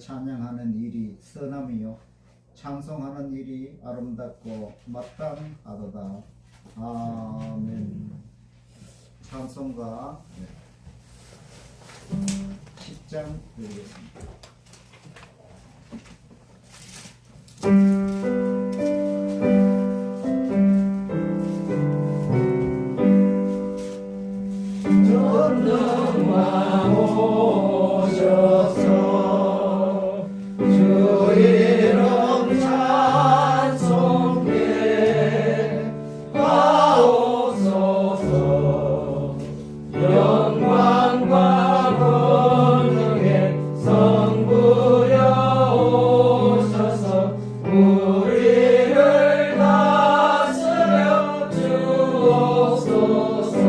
찬양하는 일이 선함이요 찬송하는 일이 아름답고 마땅하도다. 아멘. 찬송가 10장 드리겠습니다. 전능왕 오셔서 주 이름 찬송해 하옵소서. 영광과 권능의 성부여 오셔서 우리를 다스려 주옵소서.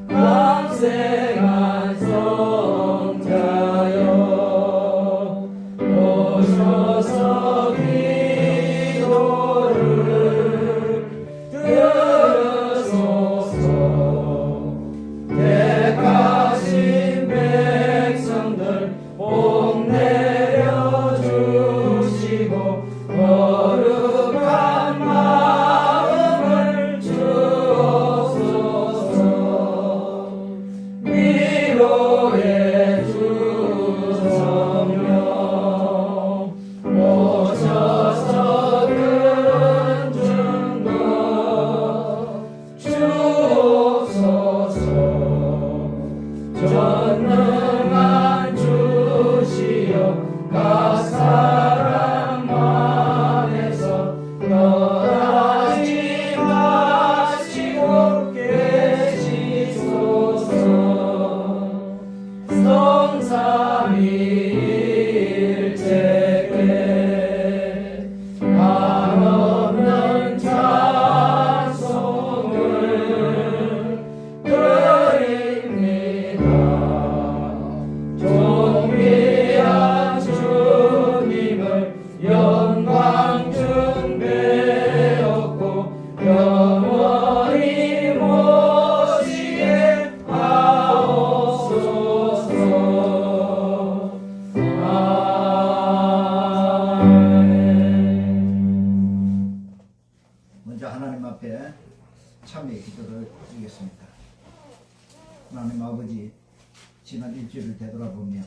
왕생한 성자여 오셔서 기도를 들으소서. 택하신 백성들 복 내려주시고 거룩한 마음을 주옵소서. 위로의 주 성령 오셔서 큰 증거 주옵소서. 전능한 주시여 각 사람 안에서 떠나지 마시고 계시소서. 성삼위일체께 한없는 찬송을 드립니다. 존귀한 주님을 영광 중배었고 영원히 모시게 하옵소서. 아멘. 먼저 하나님 앞에 참여의 기도를 드리겠습니다. 하나님 아버지, 지난 일주일을 되돌아보며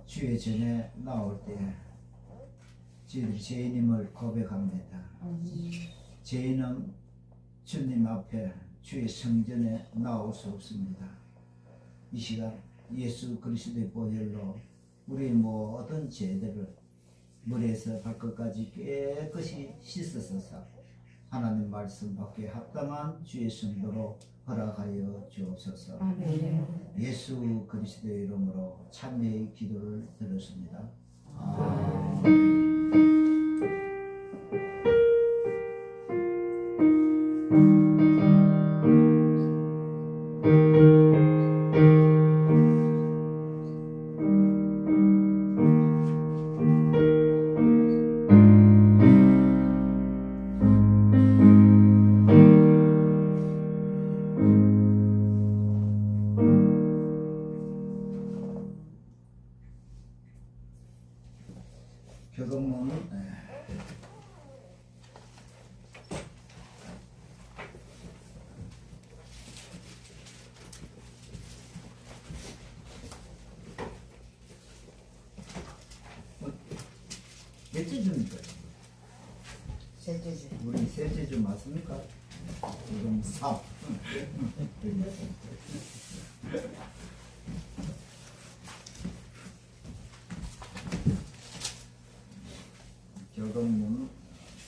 주의 전에 나올 때 저희들이 죄인임을 고백합니다. 죄인은 주님 앞에 주의 성전에 나올 수 없습니다. 이 시간 예수 그리스도의 보혈로 우리의 모든 죄들을 물에서 발끝까지 깨끗이 씻으소서. 하나님 말씀 받기에 합당한 주의 성도로 허락하여 주옵소서. 예수 그리스도의 이름으로 참여의 기도를 드렸습니다. 아멘. 교동문 몇째 주입니까? 셋째 주. 우리 셋째 주 맞습니까? 지금 4. 교동문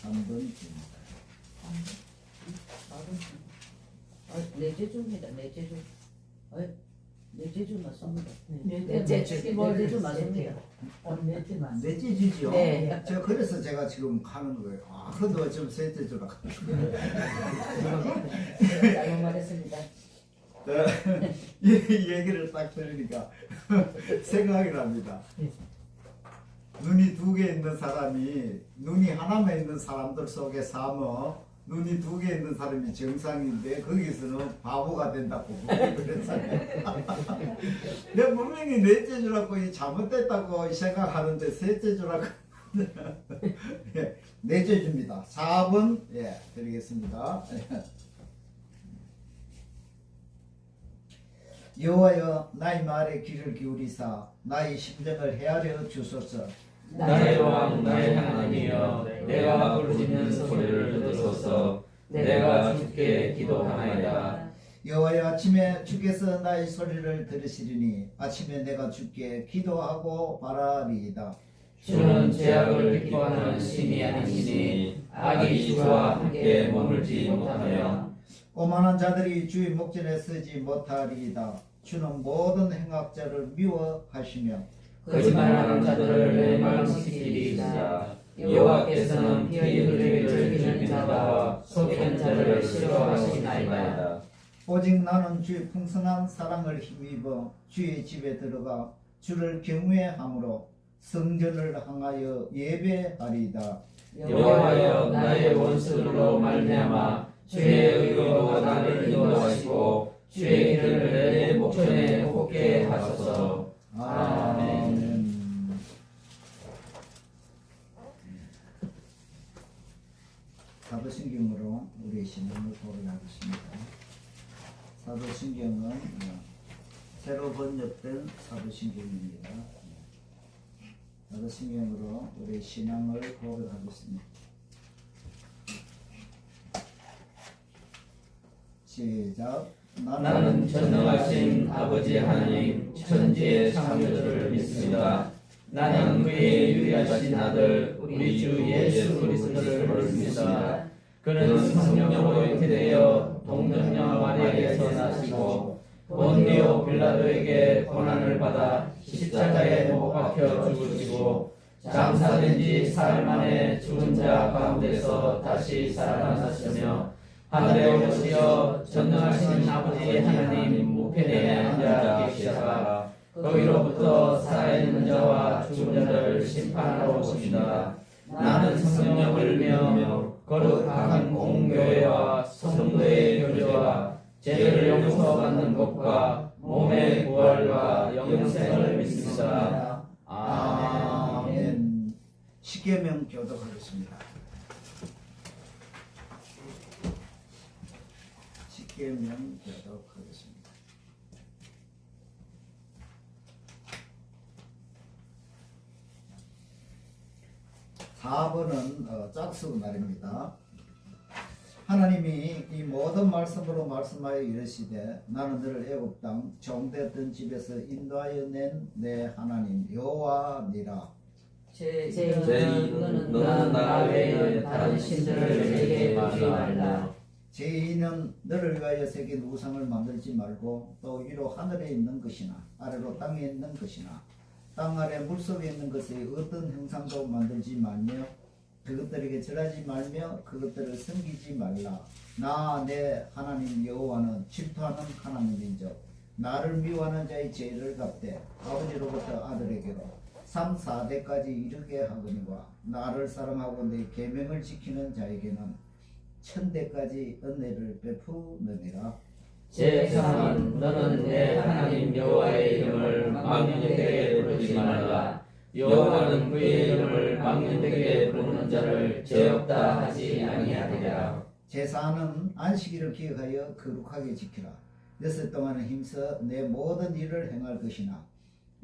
3번입니다. 넷째 주입니다. 넷째 주. 넷째 주 맞습니다. 넷째 주. 넷째 주 맞습니다. 넷째 주죠? 네. 그래서 제가 지금 가는 거예요. 아, 그래도 지금 셋째 주라. 잘못 말했습니다. 이 얘기를 딱 들으니까 생각이 납니다. 눈이 두 개 있는 사람이 눈이 하나만 있는 사람들 속에 삼어 눈이 두 개 있는 사람이 정상인데 거기서는 바보가 된다고 그랬어요. 내가 분명히 넷째 주라고 이 잘못됐다고 생각하는데 셋째 주라고 예, 넷째 줍니다. 4번 예, 드리겠습니다. 여호와여 나의 말에 귀를 기울이사 나의 심정을 헤아려 주소서. 나의 왕 나의 하나님이여 내가 부르짖는 소리를 들으소서. 내가 주께 기도하나이다. 여호와여 아침에 주께서 나의 소리를 들으시리니 아침에 내가 주께 기도하고 바라리이다. 주는 죄악을 기뻐하는 신이 아니시니 악이 주와 함께 머물지 못하며 오만한 자들이 주의 목전에 서지 못하리이다. 주는 모든 행악자를 미워하시며 거짓말하는 자들을 멸망시키리이다. 여호와께서는 피 흘리기를 즐기는 자와 속이는 자를 싫어하시나이다. 오직 나는 주의 풍성한 사랑을 힘입어 주의 집에 들어가 주를 경외함으로 성전을 향하여 예배하리이다. 여호와여 나의 원수로 말미암아 주의 의로 나를 인도하시고 주의 길을 내 목전에 곱게 하소서. 아멘. 사도신경으로 우리의 신앙을 고백하겠습니다. 사도신경은 새로 번역된 사도신경입니다. 사도신경으로 우리의 신앙을 고백하겠습니다. 시작. 나는 전능하신 아버지 하나님 천지의 창조주를 믿습니다. 나는 그의 유일하신 아들 우리 주 예수 그리스도를 믿습니다. 그는 성령으로 잉태되어 동정녀 마리아에서 나시고 본디오 빌라도에게 고난을 받아 십자가에 못 박혀 죽으시고 장사된 지 사흘 만에 죽은 자 가운데서 다시 살아나셨으며 하늘에 오르시어 전능하신 아버지 하나님 우편에 앉아 계시다가 거기로부터 살아있는 자와 죽은 자를 심판하러 오십니다. 나는 성령을 믿으며 거룩한 공교회와 성도의 교제와 죄를 용서받는 것과 몸의 부활과 영생을 믿습니다. 아멘. 십계명 교독하겠습니다. 십계명 교독하겠습니다. (4번은) 짝수 말입니다. 하나님이 이 모든 말씀으로 말씀하여 이르시되 나는 너를 애굽 땅 종되었던 집에서 인도하여 낸 내 하나님 여호와니라. 제2는 너는 나 외에 다른 신들을 내게 두지 말라. 제2는 너를 위하여 새긴 우상을 만들지 말고 또 위로 하늘에 있는 것이나 아래로 땅에 있는 것이나 땅 아래 물속에 있는 것의 어떤 형상도 만들지 말며 그것들에게 절하지 말며 그것들을 섬기지 말라. 나 내 하나님 여호와는 질투하는 하나님인즉 나를 미워하는 자의 죄를 갚되 아버지로부터 아들에게로 3, 4대까지 이르게 하거니와 나를 사랑하고 내 계명을 지키는 자에게는 1000대까지 은혜를 베푸느니라. 제3은 너는 내 하나님 여호와의 이름을 망령되게 부르지 말라. 여호와는 그의 이름을 망령되게 부르는 자를 죄 없다 하지 아니하리라. 제4는 안식일을 기억하여 거룩하게 지키라. 6일 동안은 힘써 내 모든 일을 행할 것이나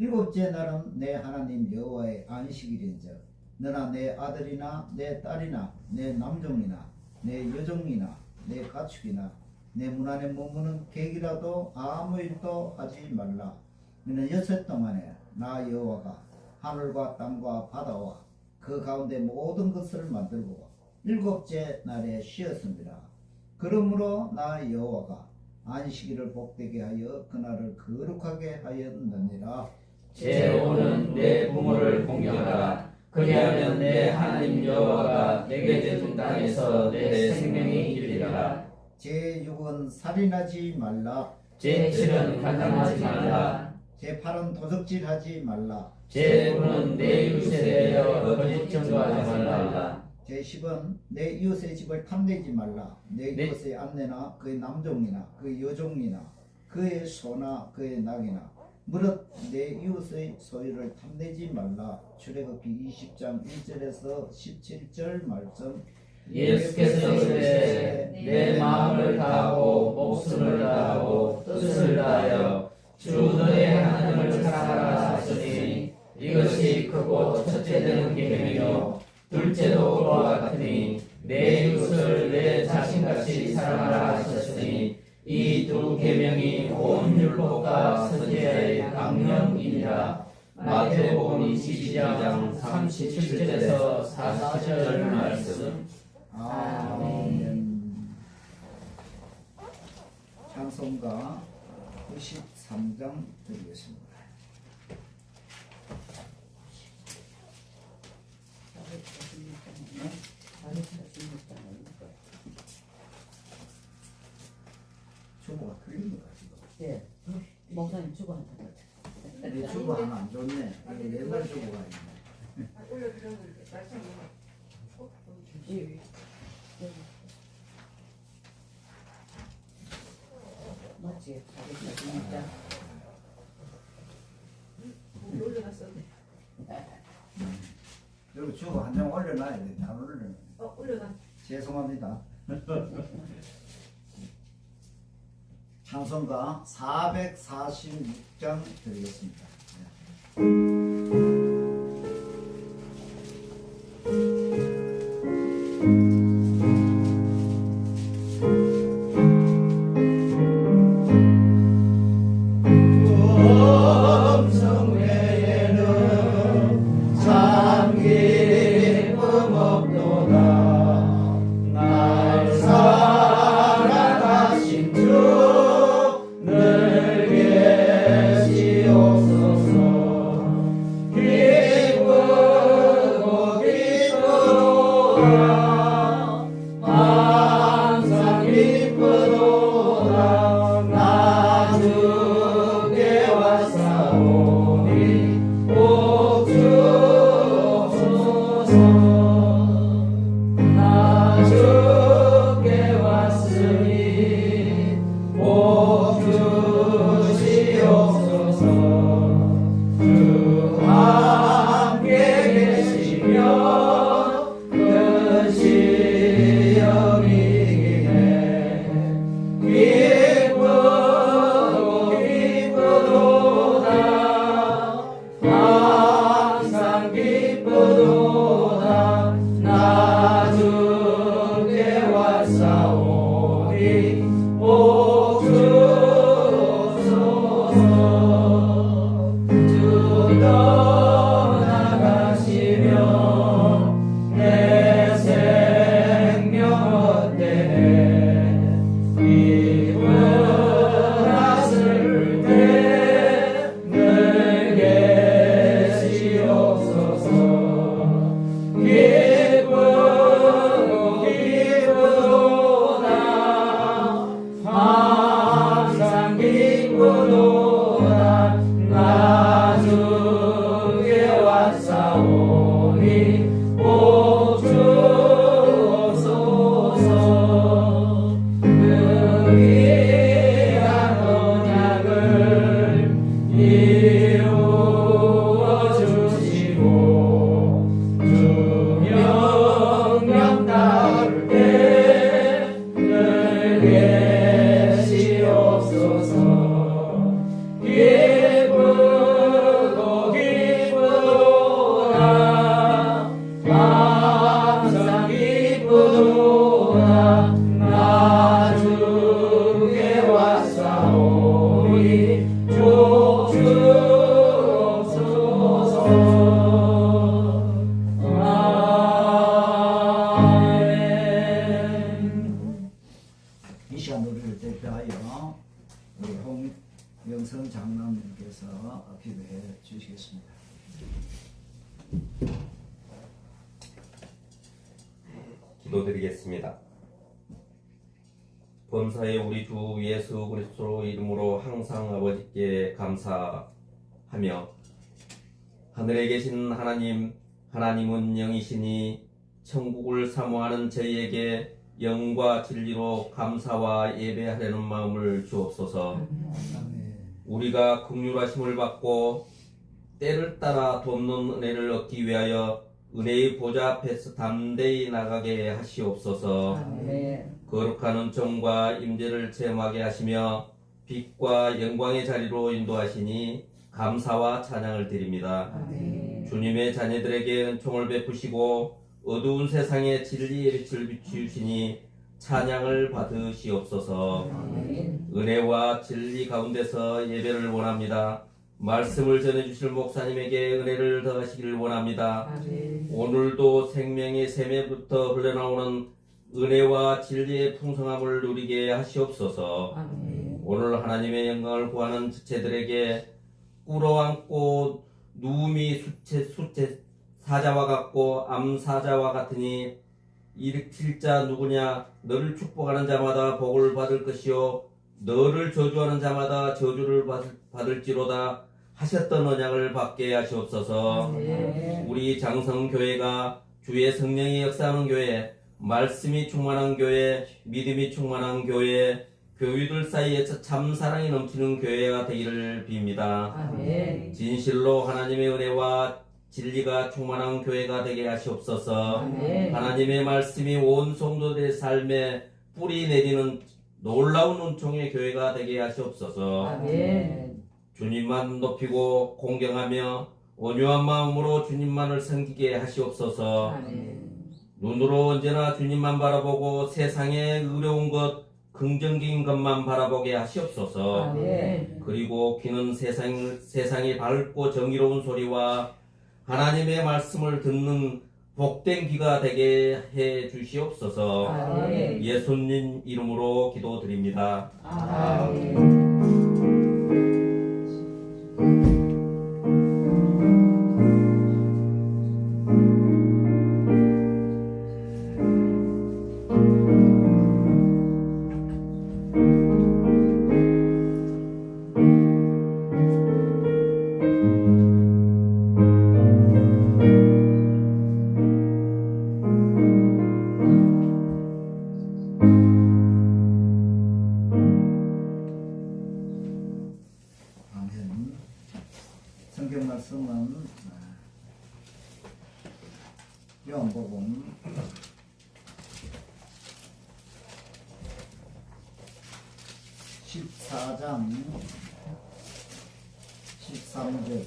7째 날은 내 하나님 여호와의 안식일인즉 너나 내 아들이나 내 딸이나 내 남종이나 내 여종이나 내 가축이나 내 문 안에 머무는 객이라도 아무 일도 하지 말라. 너는 6일 동안에 나 여호와가 하늘과 땅과 바다와 그 가운데 모든 것을 만들고 7째 날에 쉬었습니다. 그러므로 나 여호와가 안식일을 복되게 하여 그날을 거룩하게 하였느니라. 제5는 내 부모를 공경하라. 그리하면 내 하나님 여호와가 내게 준 땅에서 내 생명이 길리라. 제6은 살인하지 말라. 제7은 간음하지 말라. 제8은 도적질하지 말라. 제9는 내 이웃에 대하여 거짓 증거하지 말라. 제10은 내 이웃의 집을 탐내지 말라. 내 네. 이웃의 암내나 그의 남종이나 그의 여종이나 그의 소나 그의 낙이나 무릇 내 이웃의 소유를 탐내지 말라. 출애굽기 20장 1절에서 17절 말씀. 예수께서 이르시되 내 마음을 다하고 목숨을 다하고 뜻을 다하여 주 너의 하나님을 사랑하라 하셨으니 이것이 크고 첫째 되는 계명이요 둘째도 그와 같으니 내 이웃을 내 자신같이 사랑하라 하셨으니 이 두 계명이 온 율법과 선지자의 강령이니라. 마태복음 22장 37절에서 40절 말씀. 아멘. 찬송가 93장 드리겠습니다. 주보가 틀린 것 같아요. 예. 목사님 주고 한다. 내 주보 하나 안 좋네. 이게 옛날 주보가 있네. 맞지? 진짜. 여기 주보 한 장 올려놔야 돼. 안 올려놔. 올려놔. 죄송합니다. 찬송가 446장 드리겠습니다. 음성 외에는 참 기쁨 없도다. 날 사랑하신 주 늘 계시옵소서. 기쁘고 기쁘도다. 항상 기쁘도다. 나 주께 왔사오니 복 주옵소서. 나 주께 왔으니 복 주시옵소서. 주 함께 계시며 끝이 여기네. 기쁘고 기쁘도다. 항상 기쁘도다. 나 주께 왔사오니 복 주옵소서. 주 떠나가시며 내 생명 헛되네. 기쁘나 슬플 때 늘 계시옵소서. 기쁘고 기쁘도다. 항상 기쁘도다. 나 주께 왔사오니 복 주옵소서. 그 귀한 언약을 이루어 주시고 주 명령 따를 때늘 계시옵소서. 기쁘고 기쁘도다. 항상 기쁘도다. 나 주께 왔사오니 복 주옵소서. 아멘. 이 시간 노래를 대표하여 우리 홍영선 장로님께서 기도해 주시겠습니다. 기도드리겠습니다. 범사의 우리 주 예수 그리스도 이름으로 항상 아버지께 감사하며 하늘에 계신 하나님, 하나님은 영이시니 천국을 사모하는 저희에게 영과 진리로 감사와 예배하려는 마음을 주옵소서. 아멘. 우리가 긍휼하심을 받고 때를 따라 돕는 은혜를 얻기 위하여 은혜의 보좌 앞에서 담대히 나가게 하시옵소서. 아멘. 거룩한 은총과 임재를 체험하게 하시며 빛과 영광의 자리로 인도하시니 감사와 찬양을 드립니다. 아멘. 주님의 자녀들에게 은총을 베푸시고 어두운 세상에 진리의 빛을 비추시니 찬양을 받으시옵소서. 아멘. 은혜와 진리 가운데서 예배를 원합니다. 말씀을 전해주실 목사님에게 은혜를 더하시기를 원합니다. 아멘. 오늘도 생명의 샘에부터 흘러나오는 은혜와 진리의 풍성함을 누리게 하시옵소서. 아멘. 오늘 하나님의 영광을 구하는 지체들에게 꿇어앉고 누움이 수체 사자와 같고 암사자와 같으니 일으킬 자 누구냐? 너를 축복하는 자마다 복을 받을 것이요 너를 저주하는 자마다 저주를 받을지로다 하셨던 언약을 받게 하시옵소서. 아멘. 우리 장성교회가 주의 성령이 역사하는 교회, 말씀이 충만한 교회, 믿음이 충만한 교회, 교우들 사이에서 참 사랑이 넘치는 교회가 되기를 빕니다. 아멘. 진실로 하나님의 은혜와 진리가 충만한 교회가 되게 하시옵소서. 아멘. 하나님의 말씀이 온 성도들의 삶에 뿌리 내리는 놀라운 은총의 교회가 되게 하시옵소서. 아멘. 주님만 높이고 공경하며 온유한 마음으로 주님만을 섬기게 하시옵소서. 아멘. 눈으로 언제나 주님만 바라보고 세상의 어려운 것, 긍정적인 것만 바라보게 하시옵소서. 아멘. 그리고 귀는 세상이 밝고 정의로운 소리와 하나님의 말씀을 듣는 복된 귀가 되게 해 주시옵소서. 아멘. 예수님 이름으로 기도드립니다. 아멘. 아멘. 성경 말씀은 요한복음 14장 13절.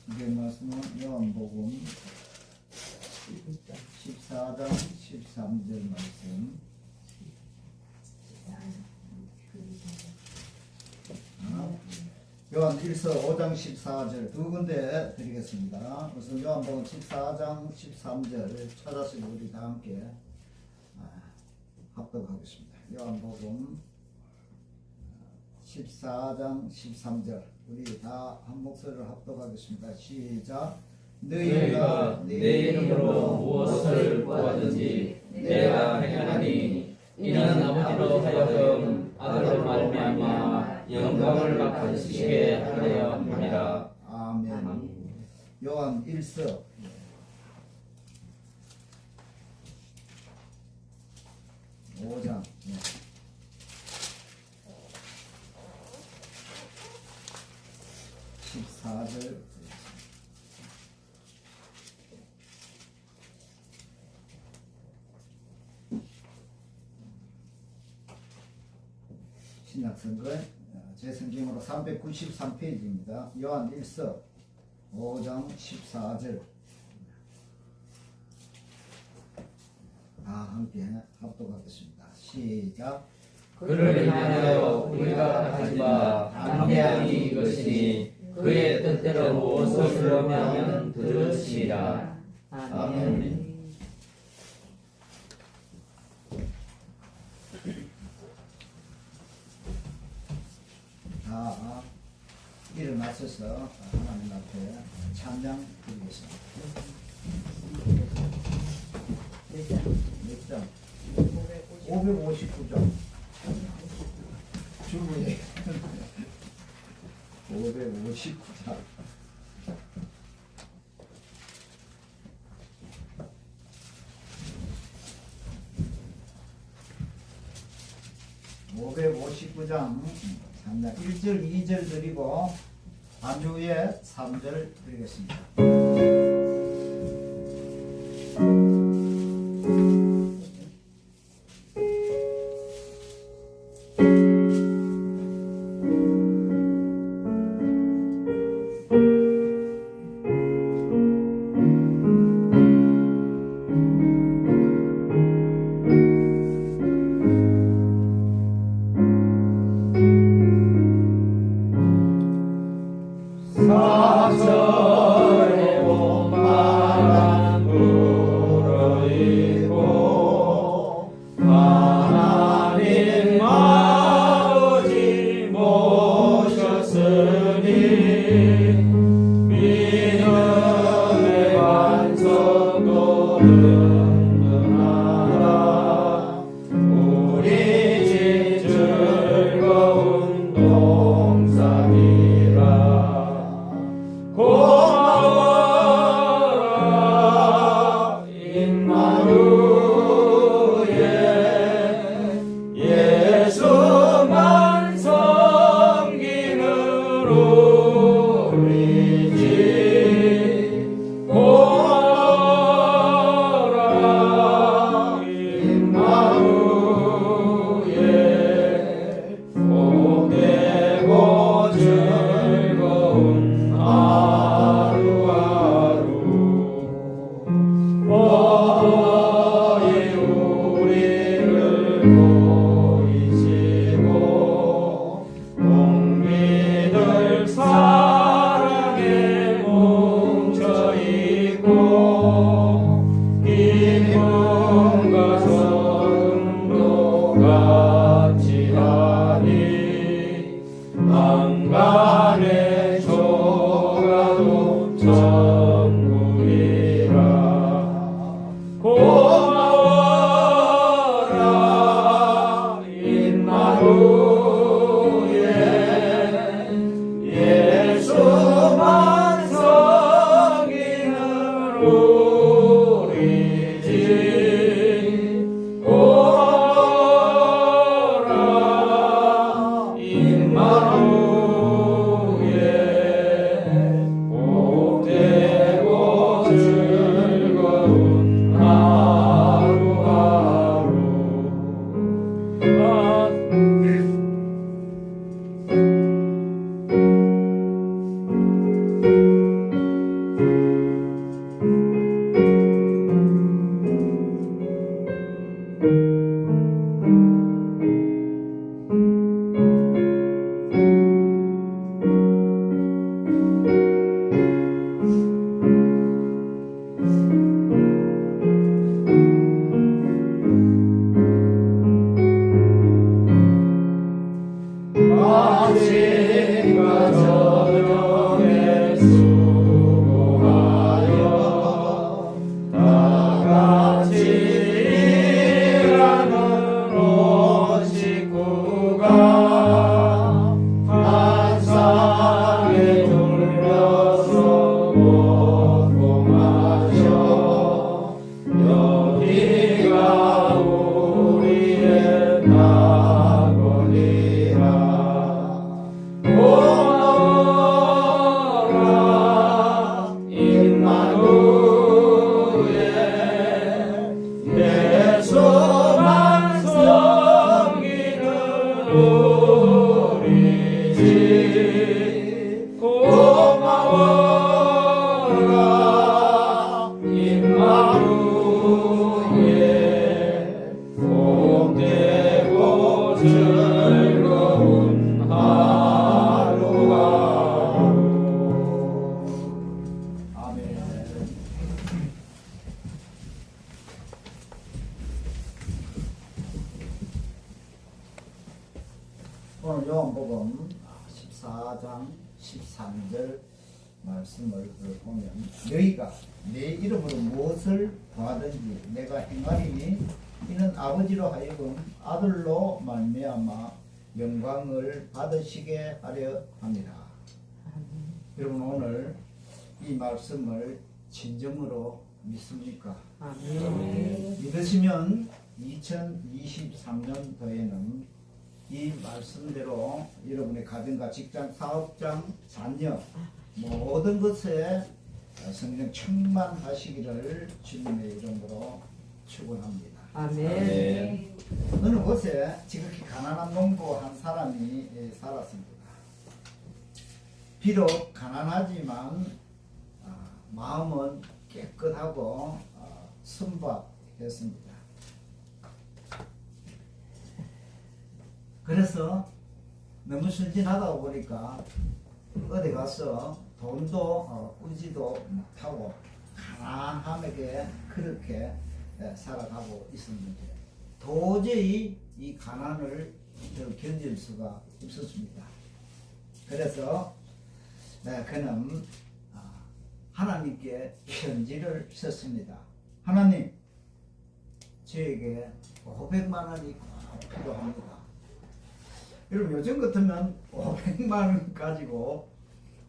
성경 말씀은 요한복음 14장 13절 말씀. 요한 1서 5장 14절 두 군데 드리겠습니다. 우선 요한복음 14장 13절 찾아서 우리 다 함께 합독하겠습니다. 요한복음 14장 13절 우리 다 한 목소리로 합독하겠습니다. 시작. 너희가 내 이름으로 무엇을 구하든지 내가 행하니 이는 아버지로 하여금 아들로 말미암아 영광을 받으시게 하려 함이라. 아멘. 요한 1서 5장 14절 신약성경 제 성경으로 393페이지입니다. 요한 1서 5장 14절 다 함께 합독하겠습니다. 시작. 그를 인하여 우리가 가진 바 담대함이 이것이니 그의 뜻대로 무엇을 구하면 들으시리라. 아멘. 다 일어나셔서 하나님 앞에 찬양 드리겠습니다. 몇 장? 559장. 주부에 559장 559장 3장 1절 2절 드리고 반주 후에 3절 드리겠습니다. 사절의 봄바람 불어있고 하나님 아버지 모셨으니 믿음의 반석도 든든하라 우리 집 즐거운 동산이라 고마워라 임마누엘 예수만 섬기는 우리 집 고마워라 임마누엘 복되고 즐거운 하루하루 너희 우리를 보이시고 동미들 사랑에 뭉쳐있고 기쁨과 성도 같이 하니 한간의 조가도 천국이라 고마워라 임마누엘 예수만 섬기는 우리 집 고마워라 임마누엘 복되고 즐거운 하루하루 아침과 저녁에 수고하여 다같이 일하는 온 식구가 한 상에 둘러서 먹고 마셔 여기가 우리의 낙원이라 고마워라 임마누엘 예수만 섬기는 우리 집 고마워라 임마누엘 복되고 즐거운 하루하루 아멘. 오늘 요한복음 14장 13절 말씀을 보면 너희가 내 이름으로 무엇을 구하든지 내가 행하리니 이는 아버지로 하여금 아들로 말미암아 영광을 받으시게 하려 합니다. 아멘. 여러분 오늘 이 말씀을 진정으로 믿습니까? 아멘. 믿으시면 2023년도에는 이 말씀대로 여러분의 가정과 직장, 사업장, 자녀 모든 것에 성령 충만하시기를 주님의 이름으로 축원합니다. 아멘. 어느 곳에 지극히 가난한 농부 한 사람이 살았습니다. 비록 가난하지만 마음은 깨끗하고 순박했습니다. 그래서 너무 순진하다 보니까 어디 가서 돈도 꾸지도 못하고 가난하게 그렇게 살아가고 있었는데 도저히 이 가난을 견딜 수가 없었습니다. 그래서 그는 하나님께 편지를 썼습니다. 하나님, 저에게 500만 원이 꼭 필요합니다. 여러분 요즘 같으면 500만 원 가지고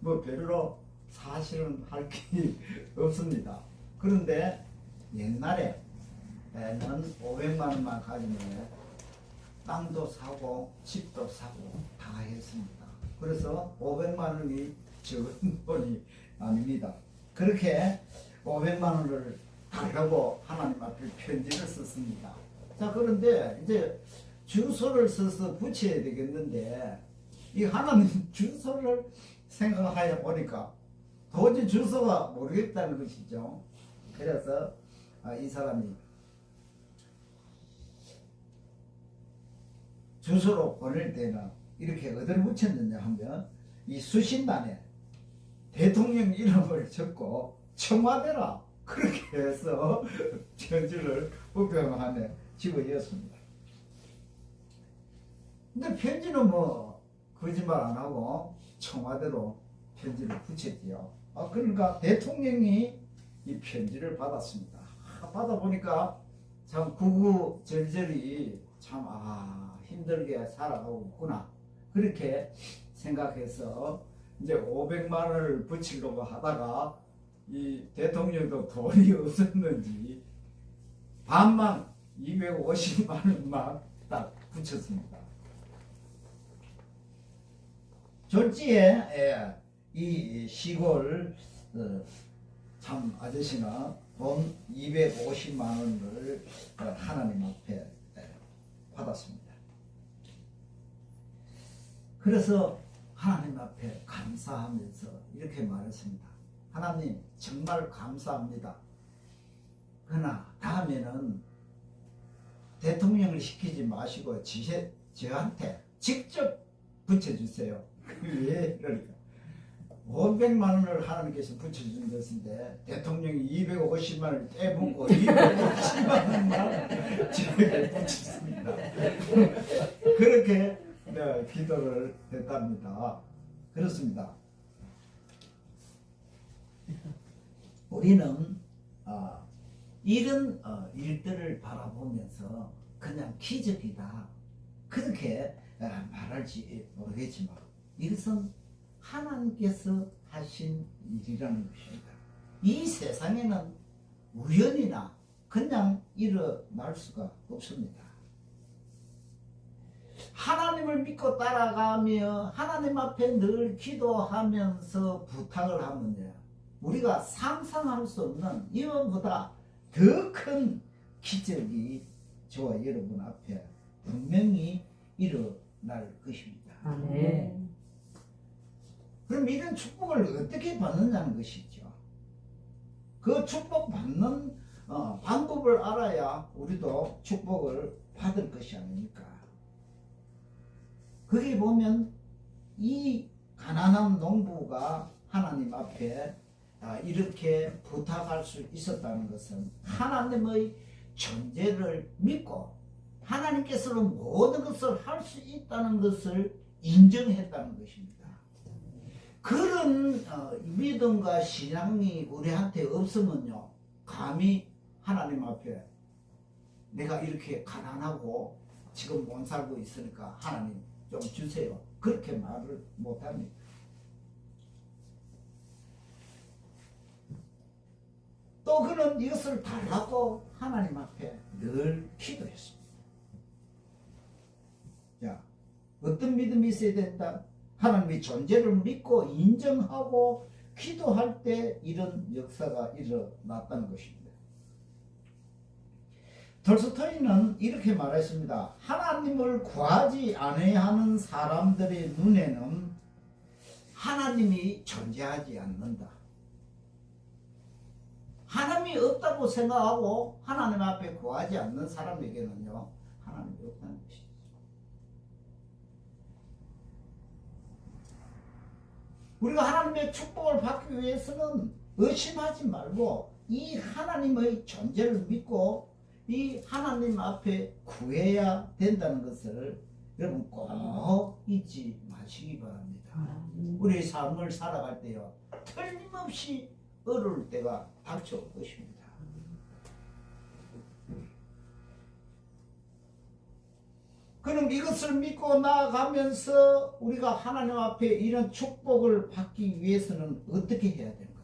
뭐 별로 사실은 할 게 없습니다. 그런데 옛날에는 500만 원만 가지면 땅도 사고 집도 사고 다 했습니다. 그래서 500만 원이 적은 돈이 아닙니다. 그렇게 500만 원을 달라고 하나님 앞에 편지를 썼습니다. 자, 그런데 이제 주소를 써서 붙여야 되겠는데 이 하나님 주소를 생각하여 보니까 도저히 주소가 모르겠다는 것이죠. 그래서 이 사람이 주소로 보낼 때는 이렇게 어디를 붙였느냐 하면 이 수신단에 대통령 이름을 적고 청와대라 그렇게 해서 편지를 우편 안에 집어넣었습니다. 근데 편지는 뭐 거짓말 안 하고 청와대로 편지를 붙였지요. 그러니까 대통령이 이 편지를 받았습니다. 받아보니까 참 구구절절히 참 힘들게 살아가고 있구나 그렇게 생각해서 이제 500만 원을 붙이려고 하다가 이 대통령도 돈이 없었는지 반만 250만 원만 딱 붙였습니다. 졸지에 이 시골 참 아저씨나 돈 250만 원을 하나님 앞에 받았습니다. 그래서 하나님 앞에 감사하면서 이렇게 말했습니다. 하나님 정말 감사합니다. 그러나 다음에는 대통령을 시키지 마시고 저한테 직접 붙여주세요. 왜 그러니까 500만 원을 하나님께서 붙여준 것인데 대통령이 250만 원을 떼먹고 250만 원만 저에게 붙였습니다. 그렇게 기도를 했답니다. 그렇습니다. 우리는 이런 일들을 바라보면서 그냥 기적이다 그렇게 말할지 모르겠지만 이것은 하나님께서 하신 일이라는 것입니다. 이 세상에는 우연이나 그냥 일어날 수가 없습니다. 하나님을 믿고 따라가며 하나님 앞에 늘 기도하면서 부탁을 하면요, 우리가 상상할 수 없는 이원보다 더 큰 기적이 저와 여러분 앞에 분명히 일어날 것입니다. 아멘. 그럼 이런 축복을 어떻게 받느냐는 것이죠. 그 축복 받는 방법을 알아야 우리도 축복을 받을 것이 아닙니까? 거기 보면 이 가난한 농부가 하나님 앞에 이렇게 부탁할 수 있었다는 것은 하나님의 존재를 믿고 하나님께서는 모든 것을 할 수 있다는 것을 인정했다는 것입니다. 그런 믿음과 신앙이 우리한테 없으면요, 감히 하나님 앞에 내가 이렇게 가난하고 지금 못 살고 있으니까 하나님 좀 주세요, 그렇게 말을 못합니다. 또 그는 이것을 달라고 하나님 앞에 늘 기도했습니다. 자, 어떤 믿음이 있어야 된다? 하나님의 존재를 믿고 인정하고 기도할 때 이런 역사가 일어났다는 것입니다. 톨스토이는 이렇게 말했습니다. 하나님을 구하지 않아야하는 사람들의 눈에는 하나님이 존재하지 않는다. 하나님이 없다고 생각하고 하나님 앞에 구하지 않는 사람에게는요, 하나님이 없다는 것이죠. 우리가 하나님의 축복을 받기 위해서는 의심하지 말고 이 하나님의 존재를 믿고 이 하나님 앞에 구해야 된다는 것을 여러분 꼭 잊지 마시기 바랍니다. 우리의 삶을 살아갈 때요, 틀림없이 어려울 때가 닥쳐올 것입니다. 그럼 이것을 믿고 나아가면서 우리가 하나님 앞에 이런 축복을 받기 위해서는 어떻게 해야 되는가?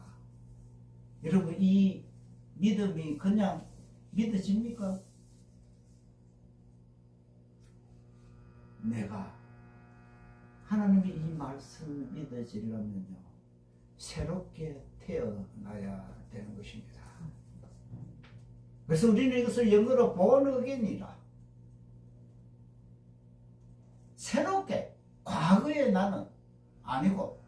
여러분, 이 믿음이 그냥 믿어집니까? 내가 하나님의 이 말씀을 믿어지려면요, 새롭게 태어나야 되는 것입니다. 그래서 우리는 이것을 영어로 born again이라, 새롭게, 과거의 나는 아니고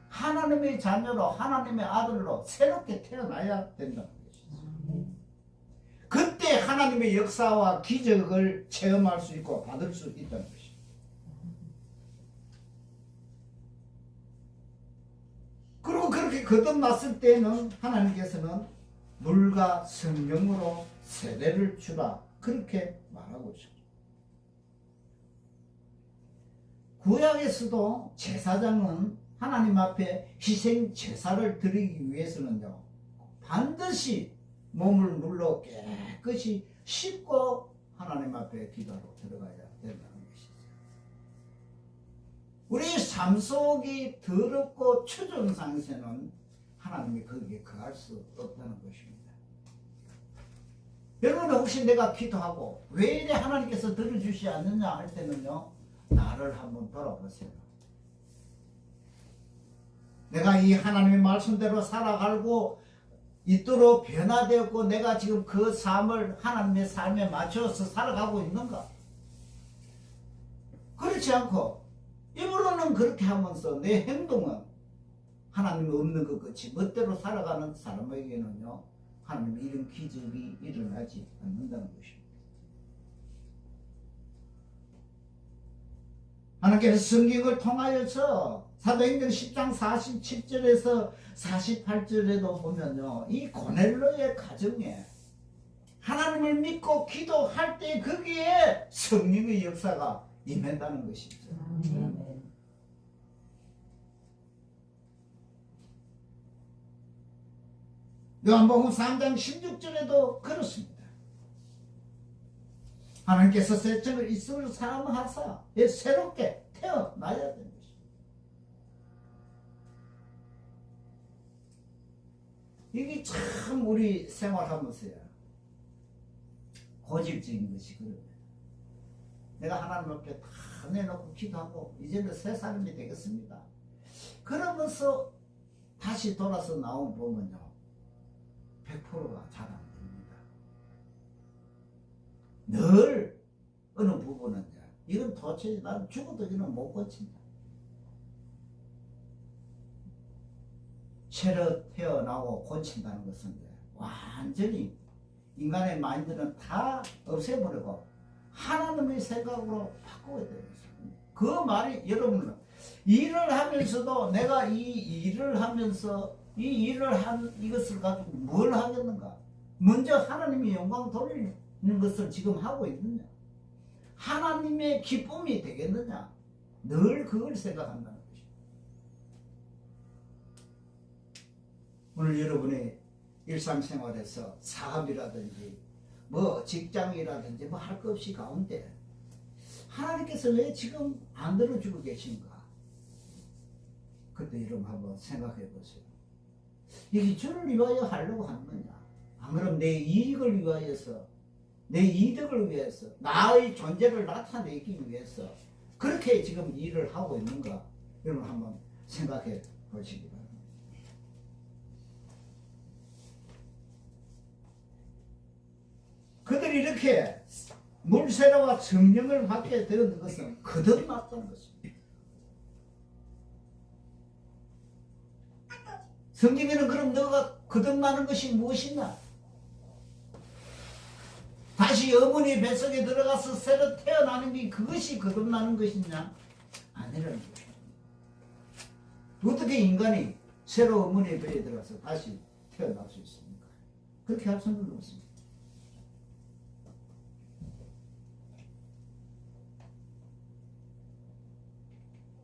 하나님의 자녀로, 하나님의 아들로 새롭게 태어나야 된다는 것이죠. 그때 하나님의 역사와 기적을 체험할 수 있고 받을 수 있다는 것입니다. 그리고 그렇게 거듭났을 때는 하나님께서는 물과 성령으로 세례를 주라, 그렇게 말하고 있습니다. 구약에서도 제사장은 하나님 앞에 희생 제사를 드리기 위해서는요, 반드시 몸을 물로 깨끗이 씻고 하나님 앞에 기도로 들어가야 된다는 것이죠. 우리 삶 속이 더럽고 추정 상태는 하나님이 거기에 거할 수 없다는 것입니다. 여러분, 혹시 내가 기도하고 왜 이래 하나님께서 들어주시지 않느냐 할 때는요, 나를 한번 돌아보세요. 내가 이 하나님의 말씀대로 살아가고 있도록 변화되었고 내가 지금 그 삶을 하나님의 삶에 맞춰서 살아가고 있는가? 그렇지 않고 입으로는 그렇게 하면서 내 행동은 하나님이 없는 것 같이 멋대로 살아가는 사람에게는요, 하나님의 이런 기적이 일어나지 않는다는 것입니다. 하나님께서 성경을 통하여서 사도행전 10장 47절에서 48절에도 보면요, 이 고넬로의 가정에 하나님을 믿고 기도할 때 거기에 성령의 역사가 임한다는 것이죠. 요한복음 3장 16절에도 그렇습니다. 하나님께서 세척을 이스라엘 사람을 하사 새롭게 태어나야 되는 것입니다. 이게 참 우리 생활하면서요, 고질적인 것이 그래요. 내가 하나님 앞에 다 내놓고 기도하고 이제는 새 사람이 되겠습니다. 그러면서 다시 돌아서 나오면 보면요, 100%가 잘 안 됩니다. 늘 어느 부분은 이건 도대체 난 죽어도 이는 못 고친다. 새로 태어나고 고친다는 것은 완전히 인간의 마인드는 다 없애버리고 하나님의 생각으로 바꿔야 되는 것입니다. 그 말이, 여러분은 일을 하면서도 내가 이 일을 하면서 이 일을 한 이것을 가지고 뭘 하겠는가? 먼저 하나님의 영광 돌리는 것을 지금 하고 있느냐? 하나님의 기쁨이 되겠느냐? 늘 그걸 생각한다는 것입니다. 오늘 여러분의 일상생활에서 사업이라든지 뭐 직장이라든지 뭐 할 것 없이 가운데 하나님께서 왜 지금 안 들어주고 계신가? 그때 여러분 한번 생각해 보세요. 이게 주를 위하여 하려고 하는 거냐? 안 그럼 내 이익을 위하여서, 내 이득을 위해서, 나의 존재를 나타내기 위해서 그렇게 지금 일을 하고 있는가? 여러분 한번 생각해 보시기 바랍니다. 그들이 이렇게 물세례와 성령을 받게 되는 것은 거듭났다는 것입니다. 성경에는 그럼 너가 거듭나는 것이 무엇이냐? 다시 어머니 뱃속에 들어가서 새로 태어나는 게 그것이 거듭나는 것이냐? 아니라는 것입니다. 어떻게 인간이 새로 어머니의 배에 들어가서 다시 태어날 수 있습니까? 그렇게 할 수는 없습니다.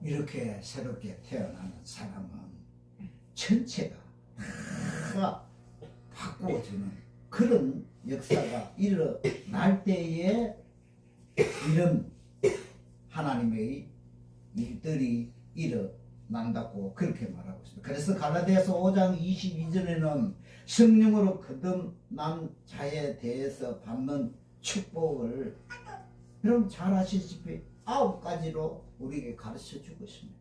이렇게 새롭게 태어나는 사람은 전체가 다 바꾸어지는 그런 역사가 일어날 때에 이런 하나님의 일들이 일어난다고 그렇게 말하고 있습니다. 그래서 갈라디아서 5장 22절에는 성령으로 거듭난 자에 대해서 받는 축복을 여러분 잘 아시다시피 9가지로 우리에게 가르쳐 주고 있습니다.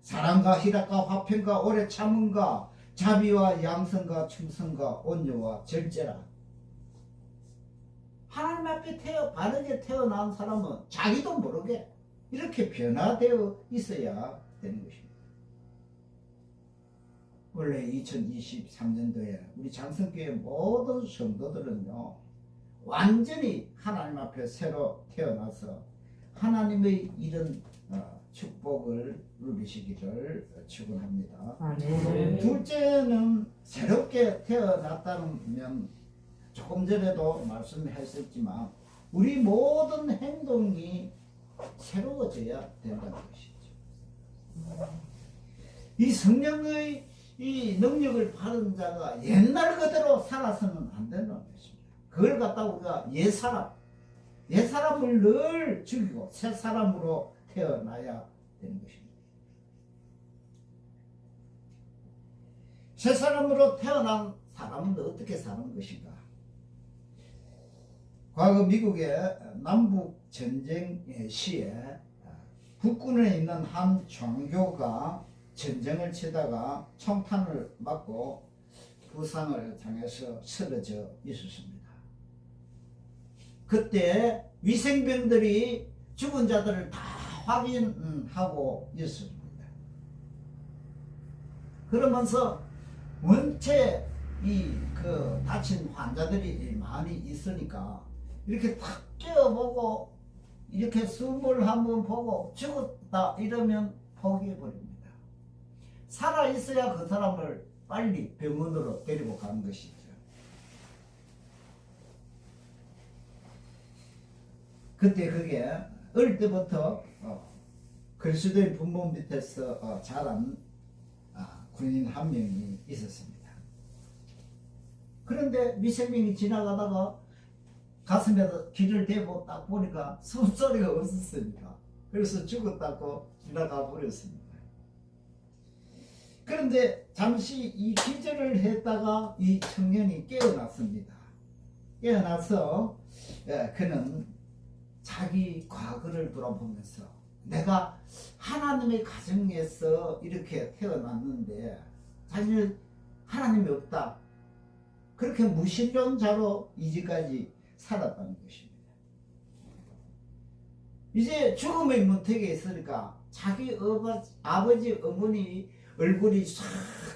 사랑과 희락과 화평과 오래 참음과 자비와 양성과 충성과 온유와 절제라. 하나님 앞에 바르게 태어난 사람은 자기도 모르게 이렇게 변화되어 있어야 되는 것입니다. 원래 2023년도에 우리 장성교회 모든 성도들은요, 완전히 하나님 앞에 새로 태어나서 하나님의 이런 축복을 누리시기를 축원합니다. 아멘. 둘째는 새롭게 태어났다면 조금 전에도 말씀했었지만 우리 모든 행동이 새로워져야 된다는 것이죠. 이 성령의 이 능력을 받은 자가 옛날 그대로 살아서는 안 된다는 것입니다. 그걸 갖다 우리가 옛사람을 늘 죽이고 새 사람으로 태어나야 되는 것입니다. 새 사람으로 태어난 사람은 어떻게 사는 것인가? 과거 미국의 남북 전쟁 시에 국군에 있는 한 장교가 전쟁을 치다가 총탄을 맞고 부상을 당해서 쓰러져 있었습니다. 그때 위생병들이 죽은 자들을 다 확인하고 있었습니다. 그러면서 원체 다친 환자들이 많이 있으니까 이렇게 탁 껴보고 이렇게 숨을 한번 보고 죽었다 이러면 포기해버립니다. 살아있어야 그 사람을 빨리 병원으로 데리고 가는 것이죠. 그때 그게 어릴 때부터 그리스도의 부모 밑에서 자란 군인 한 명이 있었습니다. 그런데 미생명이 지나가다가 가슴에다 귀를 대고 딱 보니까 숨소리가 없었습니다. 그래서 죽었다고 지나가 버렸습니다. 그런데 잠시 이 기절을 했다가 이 청년이 깨어났습니다. 깨어나서 그는 자기 과거를 돌아보면서 내가 하나님의 가정에서 이렇게 태어났는데 사실 하나님이 없다. 그렇게 무신론자로 이제까지 살았다는 것입니다. 이제 죽음의 문턱에 있으니까 자기 아버지 어머니 얼굴이 싹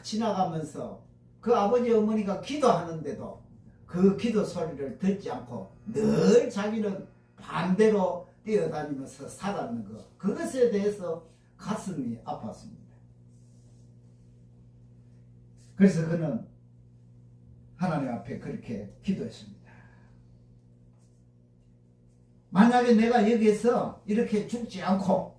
지나가면서 그 아버지 어머니가 기도하는데도 그 기도 소리를 듣지 않고 늘 자기는 반대로 뛰어다니면서 살았는 것, 그것에 대해서 가슴이 아팠습니다. 그래서 그는 하나님 앞에 그렇게 기도했습니다. 만약에 내가 여기서 이렇게 죽지 않고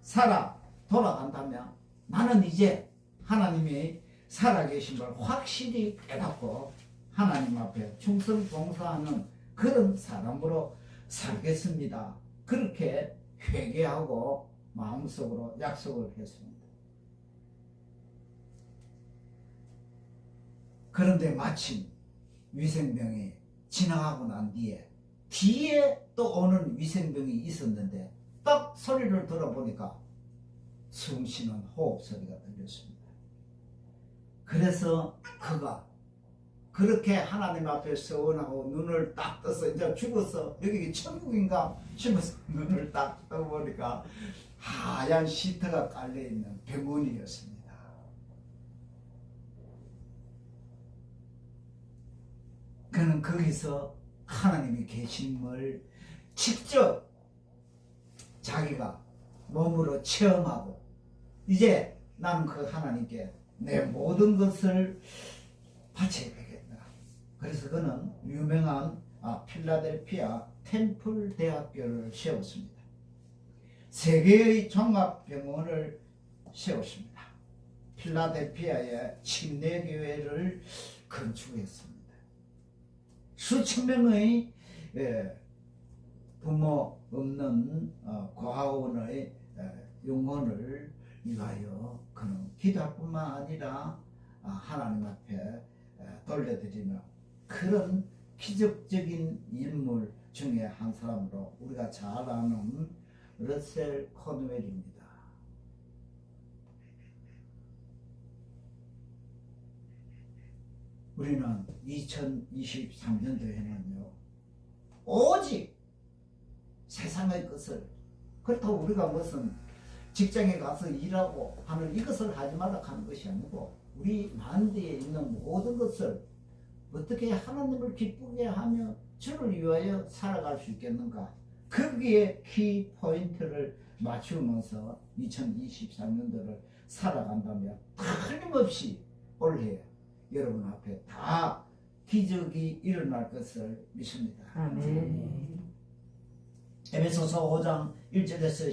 살아 돌아간다면 나는 이제 하나님이 살아계신 걸 확실히 깨닫고 하나님 앞에 충성 봉사하는 그런 사람으로 살겠습니다. 그렇게 회개하고 마음속으로 약속을 했습니다. 그런데 마침 위생병이 지나가고 난 뒤에 또 오는 위생병이 있었는데 딱 소리를 들어보니까 숨 쉬는 호흡 소리가 들렸습니다. 그래서 그가 그렇게 하나님 앞에 서원하고 눈을 딱 떠서 이제 죽어서 여기 천국인가 싶어서 눈을 딱 떠보니까 하얀 시트가 깔려있는 병원이었습니다. 그는 거기서 하나님이 계심을 직접 자기가 몸으로 체험하고 이제 나는 그 하나님께 내 모든 것을 바쳐야 되겠다. 그래서 그는 유명한 필라델피아 템플 대학교를 세웠습니다. 세계의 종합병원을 세웠습니다. 필라델피아에 침례교회를 건축했습니다. 수천 명의 부모 없는 고아원의 영혼을 위하여 그는 기도할 뿐만 아니라 하나님 앞에 돌려드리는 그런 기적적인 인물 중에 한 사람으로 우리가 잘 아는 러셀 코누웰입니다. 우리는 2023년도에는요 오직 세상의 것을, 그렇다고 우리가 무슨 직장에 가서 일하고 하는 이것을 하지 말라 하는 것이 아니고 우리 만대에 있는 모든 것을 어떻게 하나님을 기쁘게 하며 주를 위하여 살아갈 수 있겠는가, 거기에 키 포인트를 맞추면서 2023년도를 살아간다면 틀림없이 올해 여러분 앞에 다 기적이 일어날 것을 믿습니다. 아멘. 에베소서 5장 1절에서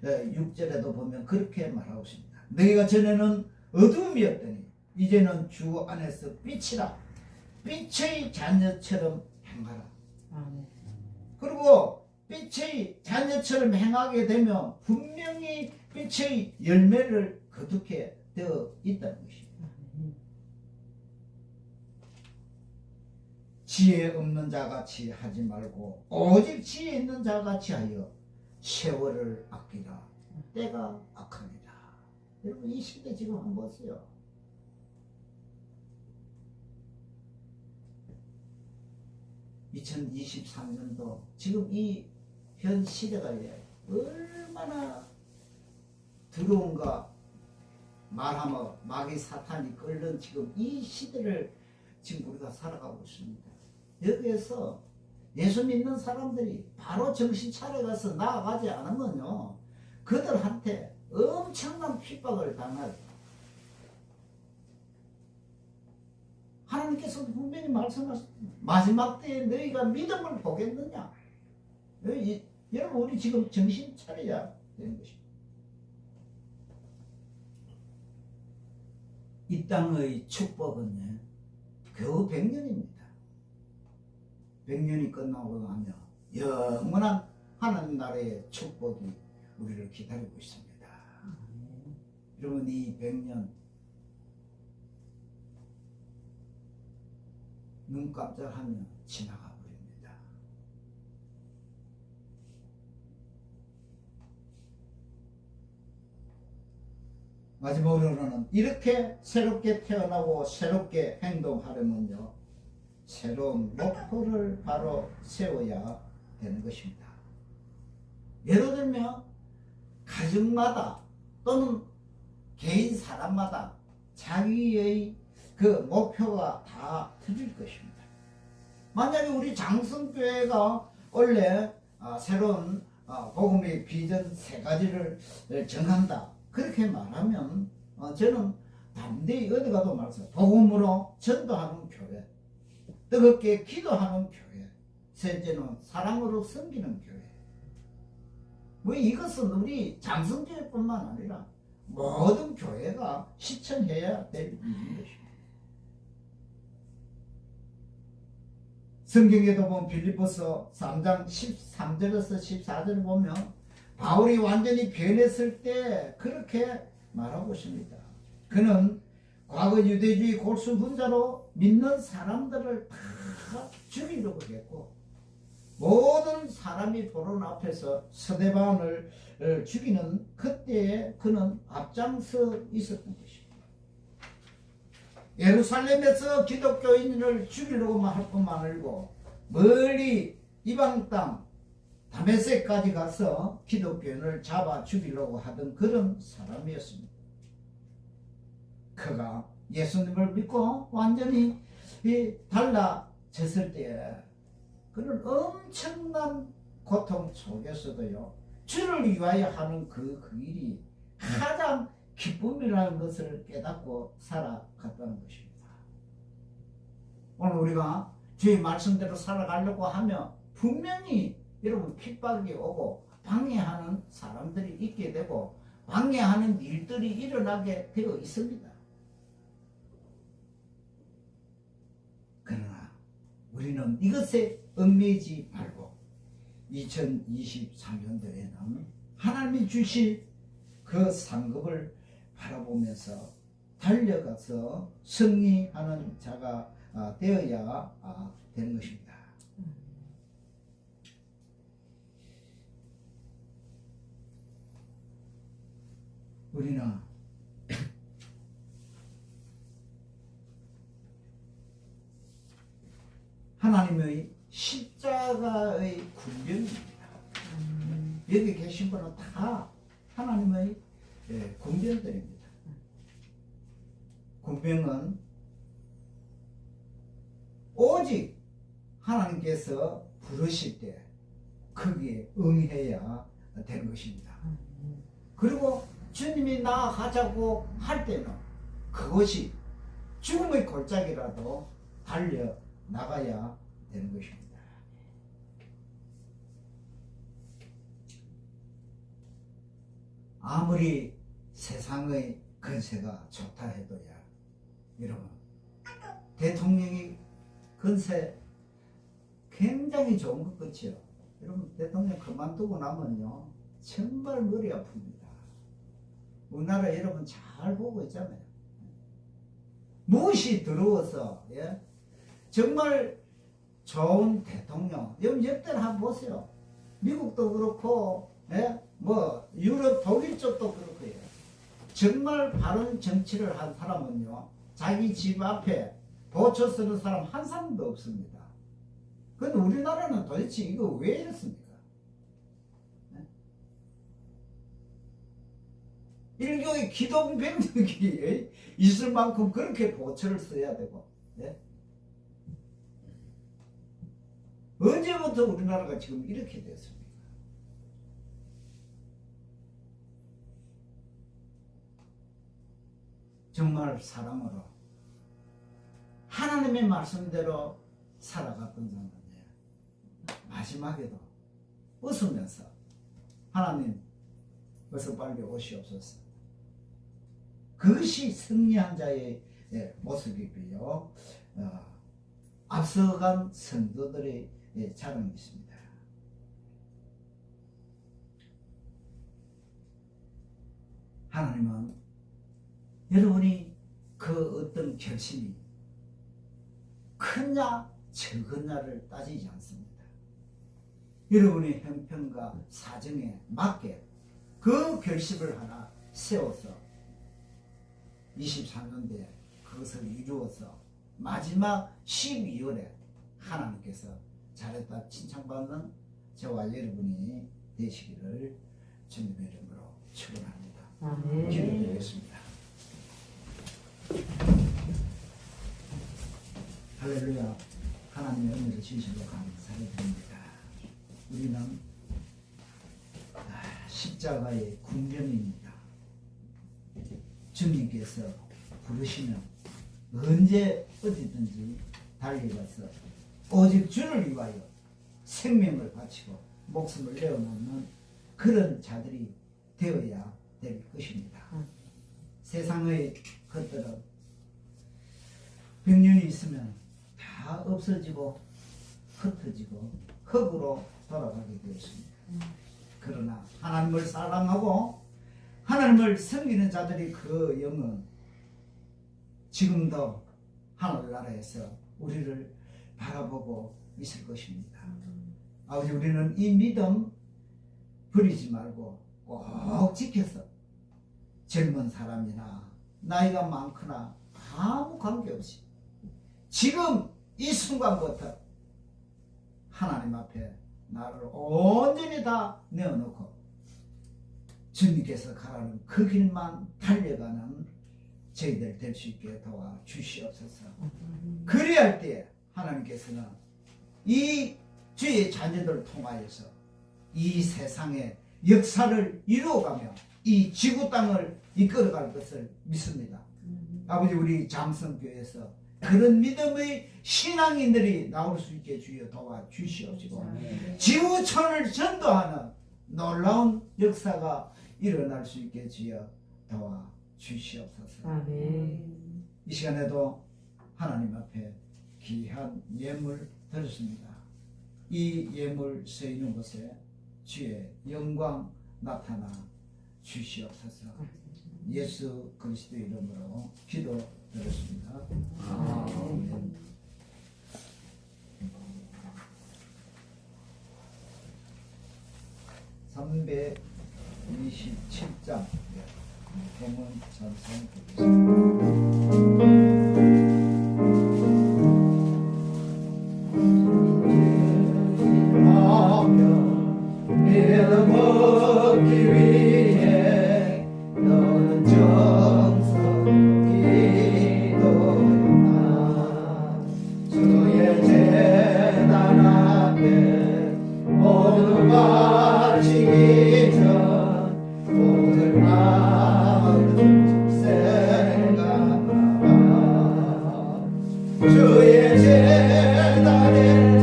16절에도 보면 그렇게 말하고 있습니다. 너희가 전에는 어둠이었더니 이제는 주 안에서 빛이라, 빛의 자녀처럼 행하라. 아멘. 그리고 빛의 자녀처럼 행하게 되면 분명히 빛의 열매를 거두게 되어 있다는 것입니다. 지혜 없는 자같이 하지 말고 오직 지혜 있는 자같이 하여 세월을 아끼라. 때가 악합니다. 여러분 이 시대 지금 한번 보세요. (2023년도) 지금 이 현 시대가 얼마나 두려운가 말하며 마귀 사탄이 끓는 지금 이 시대를 지금 우리가 살아가고 있습니다. 여기에서 예수 믿는 사람들이 바로 정신 차려가서 나아가지 않으면요 그들한테 엄청난 핍박을 당할, 하나님께서도 분명히 말씀하셨습니다. 마지막 때에 너희가 믿음을 보겠느냐. 여러분 우리 지금 정신 차려야 되는 것입니다. 이 땅의 축복은 겨우 100년입니다. 100년이 끝나고 나면 영원한 하나님 나라의 축복이 우리를 기다리고 있습니다. 여러분 이 100년 눈 깜짝하면 지나가 버립니다. 마지막으로는 이렇게 새롭게 태어나고 새롭게 행동하려면요 새로운 목표를 바로 세워야 되는 것입니다. 예를 들면 가정마다 또는 개인 사람마다 자기의 그 목표가 다 틀릴 것입니다. 만약에 우리 장성교회가 원래 새로운 복음의 비전 3가지를 정한다 그렇게 말하면 저는 담대히 어디 가도 말씀, 복음으로 전도하는 교회, 뜨겁게 기도하는 교회, 셋째는 사랑으로 섬기는 교회. 뭐 이것은 우리 장성교회뿐만 아니라 모든 교회가 실천해야 될 일인 것입니다. 성경에도 보면 빌립보서 3장 13절에서 14절을 보면 바울이 완전히 변했을 때 그렇게 말하고 있습니다. 그는 과거 유대주의 골수분자로 믿는 사람들을 다 죽이려고 했고 모든 사람이 보는 앞에서 서대반을 죽이는 그때에 그는 앞장서 있었던 것입니다. 예루살렘에서 기독교인을 죽이려고만 할 뿐만 아니고 멀리 이방 땅 다메섹까지 가서 기독교인을 잡아 죽이려고 하던 그런 사람이었습니다. 그가 예수님을 믿고 완전히 달라졌을 때에 그는 엄청난 고통 속에서도요 주를 위하여 하는 그 일이 가장 기쁨이라는 것을 깨닫고 살아갔다는 것입니다. 오늘 우리가 주의 말씀대로 살아가려고 하면 분명히 여러분 핍박이 오고 방해하는 사람들이 있게 되고 방해하는 일들이 일어나게 되어 있습니다. 그러나 우리는 이것에 얽매이지 말고 2023년도에는 하나님이 주실 그 상급을 바라보면서 달려가서 승리하는 자가 되어야 되는 것입니다. 우리는 하나님의 십자가의 군병입니다. 여기 계신 분은 다 하나님의 군병들입니다. 군병은 오직 하나님께서 부르실 때 거기에 응해야 되는 것입니다. 그리고 주님이 나아가자고 할 때는 그것이 죽음의 골짜기라도 달려 나가야 되는 것입니다. 아무리 세상의 건세가 좋다 해도야 여러분 대통령이 건세 굉장히 좋은 것 같지요. 여러분 대통령 그만두고 나면요 정말 머리 아픕니다. 우리나라 여러분 잘 보고 있잖아요. 무엇이 들어와서 정말 좋은 대통령 여러분 역대를 한번 보세요. 미국도 그렇고 뭐 유럽 독일 쪽도 그렇고요. 정말 바른 정치를 한 사람은요 자기 집 앞에 보초 쓰는 사람 한 사람도 없습니다. 근데 우리나라는 도대체 이거 왜 이렇습니까? 일종의 기동병력이 있을 만큼 그렇게 보초를 써야 되고 언제부터 우리나라가 지금 이렇게 됐습니까? 정말 사랑으로 하나님의 말씀대로 살아갔던 자인데 마지막에도 웃으면서 하나님 어서 빨리 오시옵소서. 그것이 승리한 자의 모습이고요. 앞서간 성도들의 자랑이 있습니다. 하나님은 여러분이 그 어떤 결심이 크냐 적으냐를 따지지 않습니다. 여러분의 형편과 사정에 맞게 그 결심을 하나 세워서 24년대에 그것을 이루어서 마지막 12월에 하나님께서 잘했다 칭찬받는 저와 여러분이 되시기를 주님의 이름으로 축원합니다. 기도드리겠습니다. 할렐루야. 하나님의 은혜를 진실로 감사해 드립니다. 우리는 십자가의 군병입니다. 주님께서 부르시면 언제 어디든지 달려가서 오직 주를 위하여 생명을 바치고 목숨을 내어놓는 그런 자들이 되어야 될 것입니다. 세상의 것들은 병륜이 있으면 다 없어지고 흩어지고 흙으로 돌아가게 되었습니다. 그러나 하나님을 사랑하고 하나님을 섬기는 자들이 그 영은 지금도 하늘나라에서 우리를 바라보고 있을 것입니다. 아버지, 우리는 이 믿음 버리지 말고 꼭 지켜서 젊은 사람이나 나이가 많거나 아무 관계없이 지금 이 순간부터 하나님 앞에 나를 온전히 다 내어놓고 주님께서 가라는 그 길만 달려가는 저희들 될 수 있게 도와 주시옵소서. 그리할 때 하나님께서는 이 주의 자녀들을 통하여서 이 세상의 역사를 이루어가며 이 지구 땅을 이끌어갈 것을 믿습니다. 아버지, 우리 잠성교회에서 그런 믿음의 신앙인들이 나올 수 있게 주여 도와 주시옵시고 지구촌을 전도하는 놀라운 역사가 일어날 수 있게 주여 도와 주시옵소서. 아멘. 이 시간에도 하나님 앞에 귀한 예물 드렸습니다. 이 예물 쓰이는 곳에 주의 영광 나타나 주시옵소서. 예수 그리스도 이름으로 기도드렸습니다. 아멘. 327장 대문 찬송 드리겠습니다. 얻기 위해 너는 정성기 도나 주의 제단 앞에 모두 바치기 전 오늘 마음 생각하라 주의 제단에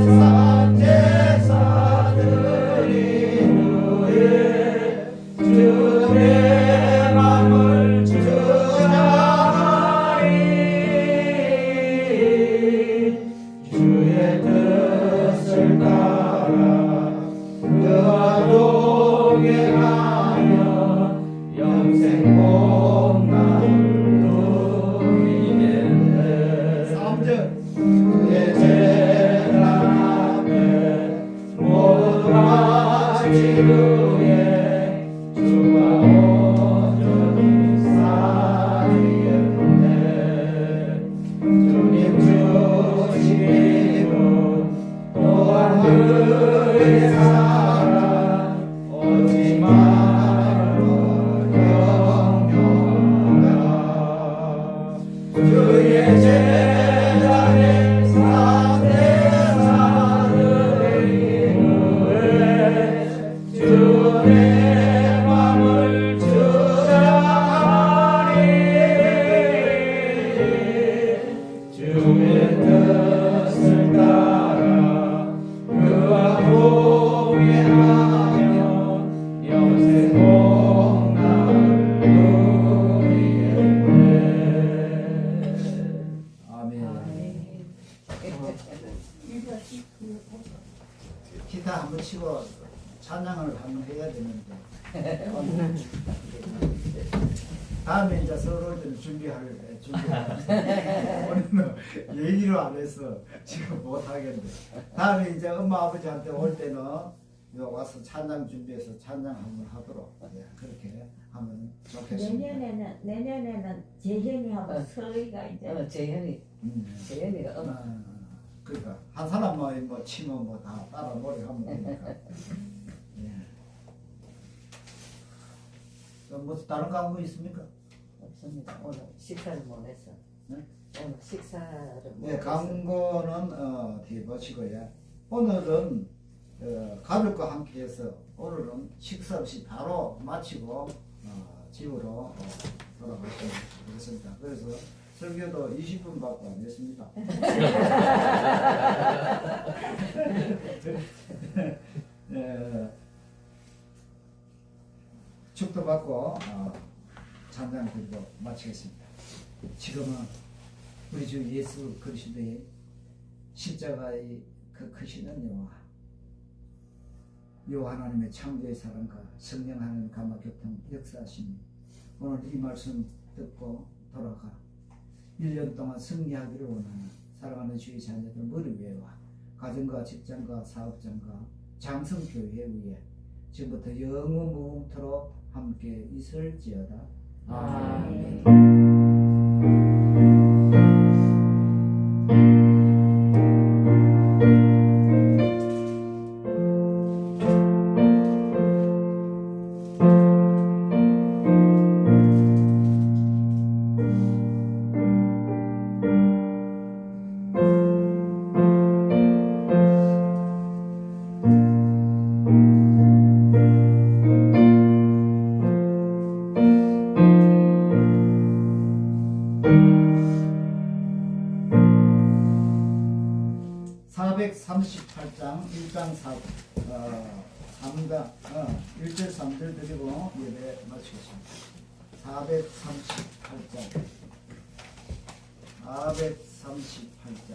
산제사들이 주의 마음을 주장하리 주의 뜻을 따라 그와 동행하며 영생 복락을 누리겠네. 3절 주의 제단 앞에 모두 바친 후에 주와 온전히 살겠네. 주님 주시고 또한 그의 사랑 오지 말고 영영하라. 주의 제단에 산제사들이 누에 주의 마음을 주장하리 주의 뜻을 따라 그와 동행하며 영생 복락을 누리겠네. 아멘. 기타 한번 치고 찬양을 한번 해야 되는데 다음에 이제 서로 올 때는 준비할 오늘은 얘기를 안 해서 지금 못 하겠네. 다음에 이제 엄마 아버지한테 올 때는 요 와서 찬양 준비해서 찬양 한번 하도록 그렇게 하면 좋겠습니다. 내년에는 재현이하고 서희가 이제 재현이가 그러니까 한 사람만 뭐 치면 뭐 다 따라 노래하면 되니까. 예. 뭐 다른 광고 있습니까? 없습니다. 오늘 식사를 못했어. 네? 오늘 식사를 네, 못했어. 광고는 뒤에 보시고요. 오늘은 가족과 함께해서 오늘은 식사 없이 바로 마치고 집으로 돌아가시면 되겠습니다. 그래서 설교도 20분밖에 안 됐습니다. 축도 받고 찬양 드리고 마치겠습니다. 지금은 우리 주 예수 그리스도의 십자가의 그 크신 은혜와 요 하나님의 창조의 사랑과 성령 하나님 감화 교통 역사하심 오늘 이 말씀 듣고 돌아가 1년 동안 승리하기를 원하는 사랑하는 주의 자녀들 머리 위에와 가정과 직장과 사업장과 장성교회 위에 지금부터 영원 무궁토록 함께 있을지어다. 아멘. (438장) 1장 3가 1절 3절 드리고 예배 마치겠습니다. 438장 438장